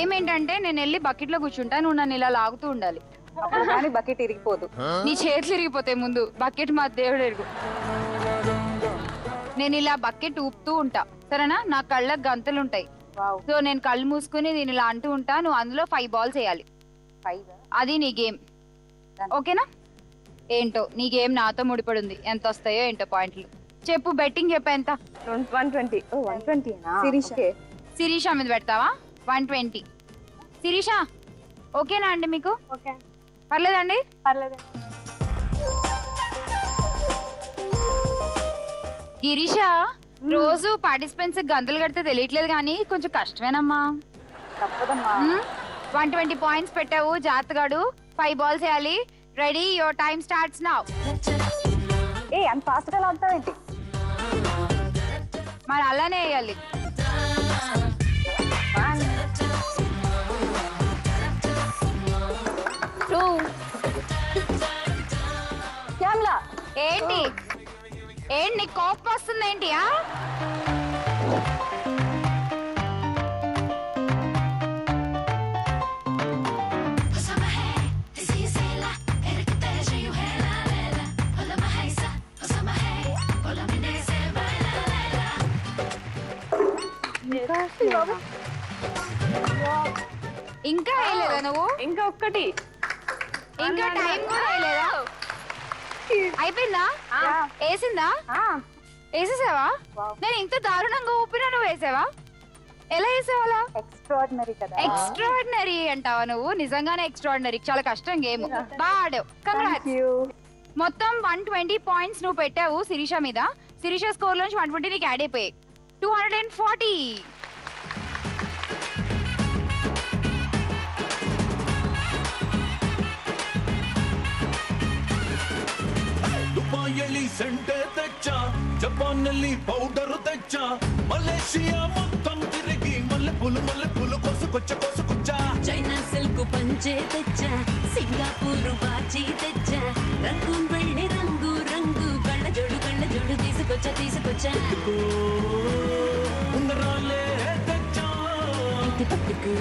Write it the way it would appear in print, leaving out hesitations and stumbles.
Game ఏంటంటే నేను వెళ్ళి బకెట్ లో కూర్చుంటా, నువ్వు నన్ను ఇలా లాగుతూ ఉండాలి. కానీ బకెట్ ఇరిగిపోదు. నీ చేతులు ఇరిగిపోతాయి ముందు, బకెట్ మా దేవుడు ఎరుగు. నేను ఇలా బకెట్ ఊపుతూ ఉంటా సరేనా, నా కళ్ళకు గంతలు ఉంటాయి. సో నేను కళ్ళు మూసుకుని నేను ఇలా అంటూ ఉంటా, నువ్వు అందులో 5 balls వేయాలి. అది నీ గేమ్, ఓకేనా? ఏంటో నీ గేమ్ నాతో ముడిపడి ఉంది, ఎంత వస్తాయో ఏంటో పాయింట్లు చెప్పు. బెట్టింగ్ చెప్పా ఎంత? 120. 120. శిరీష మీద పెడతావా? 120. శిరీష ఓకేనా అండి మీకు? పర్లేదండి? గిరీష రోజు పార్టిసిపెంట్స్ గంతలు కడితే తెలియట్లేదు కానీ కొంచెం కష్టమేనమ్మా. 120 points పెట్టావు, జాతగాడు. 5 balls వేయాలి. Ready, your time starts now. అంత ఫాస్ట్ గా లాగుతావేంటి? మరి అలానే వేయాలి. 1 2 శ్యామ్లా. ఏంటి నీకు కోపం వస్తుంది ఏంటి? ఇంకా వేయలేదా నువ్వు? ఇంకా ఒక్కటి, ఇంకా టైం కూడా వేయలేదా? అయిపోయిందా? వేసిందా? వేసేసావా? నేను ఇంత దారుణంగా ఊపినా నువ్వు వేసావా? ఎలా వేసావా? ఎక్స్ట్రాడినరీ కదా. ఎక్స్ట్రాడినరీ అంటావా నువ్వు? నిజంగానే ఎక్స్ట్రాడినరీ. చాలా కష్టం గేమ్, బాగా ఆడావు. కంగ్రాట్స్. మొత్తం 120 points నువ్వు పెట్టావు శిరీష మీద. శిరీష స్కోర్ నుంచి 120 నీకు యాడ్ అయిపోయాయి. 240. దుబాయ్ సెంటే తెచ్చా, జపాన్ పౌడర్ తెచ్చా, మలేషియా మొత్తం తిరిగి మల్లె పూలు కోసుకొచ్చా. చైనా సిల్క్ పంచే తెచ్చా, సింగపూర్ వాచి తెచ్చా, రంగూన్ వెళ్ళి రంగు కళ్ళ జోడు తీసుకొచ్చా. ఉంగరాలే తెచ్చా, పట్టుకు